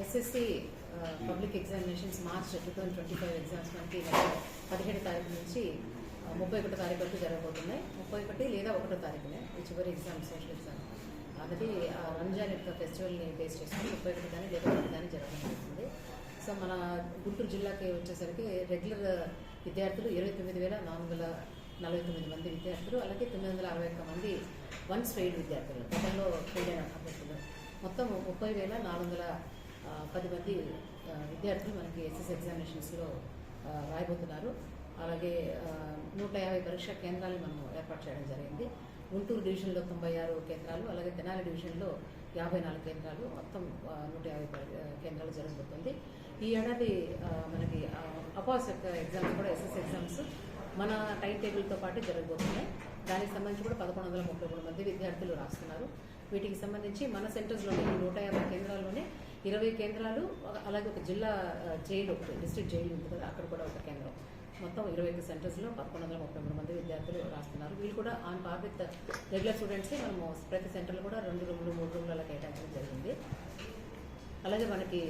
SSC public examinations March 2025 exams మనకి 17 తారీఖు నుంచి 31 తారీఖు వరకు జరగబోతున్నాయి. 31 లేదా 1 తారీఖునే ఈ చివరి ఎగ్జామ్, సోషల్ ఎగ్జామ్. అది రంజాన్ యొక్క ఫెస్టివల్ని బేస్ చేసుకుని 31 కానీ లేదా 1 కానీ జరగడం జరుగుతుంది. సో మన గుంటూరు జిల్లాకి వచ్చేసరికి రెగ్యులర్ విద్యార్థులు 29,449 మంది విద్యార్థులు, అలాగే 961 మంది వన్స్ ఫెయిల్డ్ విద్యార్థులు, గతంలో ఫెయిల్ అయిన అభ్యర్థులు, మొత్తం 30,410 మంది విద్యార్థులు మనకి ఎస్ఎస్సి ఎగ్జామినేషన్స్లో రాయబోతున్నారు. అలాగే 150 పరీక్షా కేంద్రాలను మనం ఏర్పాటు చేయడం జరిగింది. గుంటూరు డివిజన్లో 96 కేంద్రాలు, అలాగే తెనాలి డివిజన్లో 54 కేంద్రాలు, మొత్తం 150 కేంద్రాలు జరగబోతుంది. ఈ ఏడాది మనకి అపాస్ యొక్క ఎగ్జామ్స్ కూడా ఎస్ఎస్సి ఎగ్జామ్స్ మన టైం టేబుల్తో పాటు జరగబోతున్నాయి. దానికి సంబంధించి కూడా 1133 మంది విద్యార్థులు రాస్తున్నారు. వీటికి సంబంధించి మన సెంటర్స్లోనే 150 కేంద్రాల్లోనే 20 కేంద్రాలు, అలాగే ఒక జిల్లా జైలు, డిస్ట్రిక్ట్ జైలు ఉంది కదా, అక్కడ కూడా ఒక కేంద్రం, మొత్తం 21 సెంటర్స్లో 1133 మంది విద్యార్థులు రాస్తున్నారు. వీళ్ళు కూడా ఆన్ పార్ విత్ రెగ్యులర్ స్టూడెంట్స్కి మనము ప్రతి సెంటర్లో కూడా 2 రూములు 3 రూములు అలా కేటాయించడం జరిగింది. అలాగే మనకి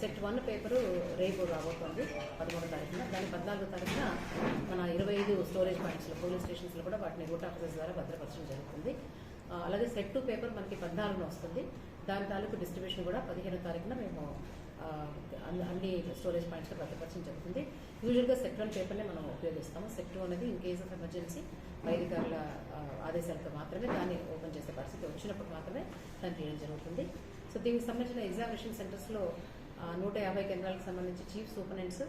సెట్ 1 పేపరు రేపు రాబోతుంది 13వ తారీఖున. దాని 14వ తారీఖున మన 25 స్టోరేజ్ పాయింట్స్లో, పోలీస్ స్టేషన్స్లో కూడా వాటిని రూట్ ఆఫీసర్స్ ద్వారా భద్రపరచడం జరుగుతుంది. అలాగే సెట్ 2 పేపర్ మనకి 14న వస్తుంది. దాని తాలూకు డిస్ట్రిబ్యూషన్ కూడా 15వ తారీఖున మేము అన్ని స్టోరేజ్ పాయింట్స్లో భద్రపరచడం జరుగుతుంది. యూజువల్గా సెట్ 1 పేపర్నే మనం ఉపయోగిస్తాము. సెట్ 2 అనేది ఇన్ కేస్ ఆఫ్ ఎమర్జెన్సీ వైద్యకారుల ఆదేశాలతో మాత్రమే దాన్ని ఓపెన్ చేసే పరిస్థితి వచ్చినప్పుడు మాత్రమే దాన్ని చేయడం జరుగుతుంది. సో దీనికి సంబంధించిన ఎగ్జామినేషన్ సెంటర్స్లో 150 కేంద్రాలకు సంబంధించి చీఫ్ సూపరింటెండెంట్స్,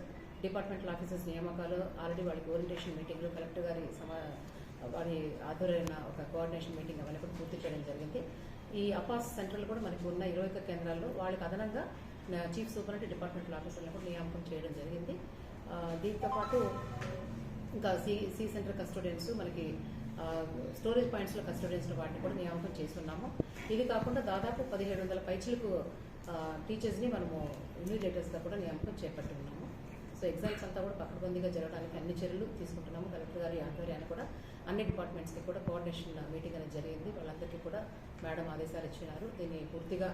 డిపార్ట్మెంటల్ ఆఫీసర్స్ నియామకాలు, ఆల్రెడీ వాళ్ళకి ఓరియంటేషన్ మీటింగ్లు, కలెక్టర్ గారి వారి ఆధ్వర్యమైన ఒక కోఆర్డినేషన్ మీటింగ్ అవన్నీ కూడా పూర్తి చేయడం జరిగింది. ఈ అపాస్ సెంటర్లు కూడా మనకి ఉన్న 21 కేంద్రాల్లో వాళ్ళకి అదనంగా చీఫ్ సూపరింటెండెంట్, డిపార్ట్మెంటల్ ఆఫీసర్లను కూడా నియామకం చేయడం జరిగింది. దీంతో పాటు ఇంకా సి సెంటర్ కస్టోడియన్స్, మనకి స్టోరేజ్ పాయింట్స్లో కస్టోడియన్స్ వాటిని కూడా నియామకం చేస్తున్నాము. ఇది కాకుండా దాదాపు 1700 పైచిలకు టీచర్స్ని మనము ఇన్విజిలేటర్స్గా కూడా నియామకం చేపట్టి ఉన్నాము. సో ఎగ్జామ్స్ అంతా కూడా పకడ్బందీగా జరగడానికి అన్ని చర్యలు తీసుకుంటున్నాము. కలెక్టర్ గారి ఆధ్వర్యాన్ని కూడా అన్ని డిపార్ట్మెంట్స్కి కూడా కోఆర్డినేషన్ మీటింగ్ అనేది జరిగింది. వాళ్ళందరికీ కూడా మేడం ఆదేశాలు ఇచ్చినారు. దీన్ని పూర్తిగా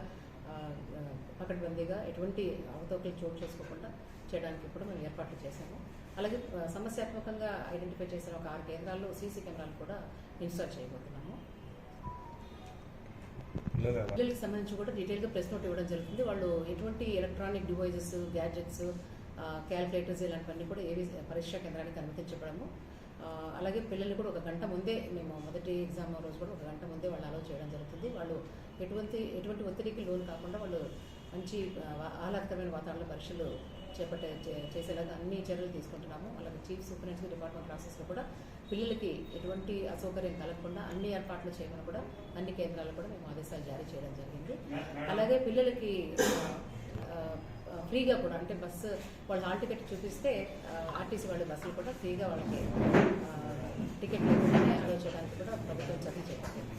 పకడ్బందీగా ఎటువంటి అవతవకలు చోటు చేసుకోకుండా చేయడానికి కూడా మేము ఏర్పాట్లు చేశాము. అలాగే సమస్యాత్మకంగా ఐడెంటిఫై చేసిన ఒక 6 కేంద్రాల్లో సీసీ కెమెరాలు కూడా ఇన్స్టాల్ చేయబోతున్నాము. పిల్లలకి సంబంధించి కూడా డీటెయిల్గా ప్రెస్ నోట్ ఇవ్వడం జరుగుతుంది. వాళ్ళు ఎటువంటి ఎలక్ట్రానిక్ డివైజెస్, గ్యాడ్జెట్స్, క్యాల్కులేటర్స్ ఇలాంటివన్నీ కూడా ఏవి పరీక్షా కేంద్రానికి అనుమతించబడము. అలాగే పిల్లల్ని కూడా 1 గంట ముందే, మేము మొదటి ఎగ్జామ్ రోజు కూడా 1 గంట ముందే వాళ్ళు అలౌ చేయడం జరుగుతుంది. వాళ్ళు ఎటువంటి ఒత్తిడికి లోను కాకుండా వాళ్ళు మంచి ఆహ్లాదకరమైన వాతావరణంలో పరీక్షలు చేసేలాగా అన్ని చర్యలు తీసుకుంటున్నాము. అలాగే చీఫ్ సూపరింటెండెంట్స్, డిపార్ట్మెంట్ క్లాసెస్లో కూడా పిల్లలకి ఎటువంటి అసౌకర్యం కలగకుండా అన్ని ఏర్పాట్లు చేయమని కూడా అన్ని కేంద్రాల్లో కూడా మేము ఆదేశాలు జారీ చేయడం జరిగింది. అలాగే పిల్లలకి ఫ్రీగా కూడా, అంటే బస్సు వాళ్ళు హాల్ టికెట్ చూపిస్తే ఆర్టీసీ వాళ్ళ బస్సులు కూడా ఫ్రీగా వాళ్ళకి టికెట్ లేకుండానే అలౌ చేయడానికి కూడా ప్రభుత్వం చర్య చేపట్టింది.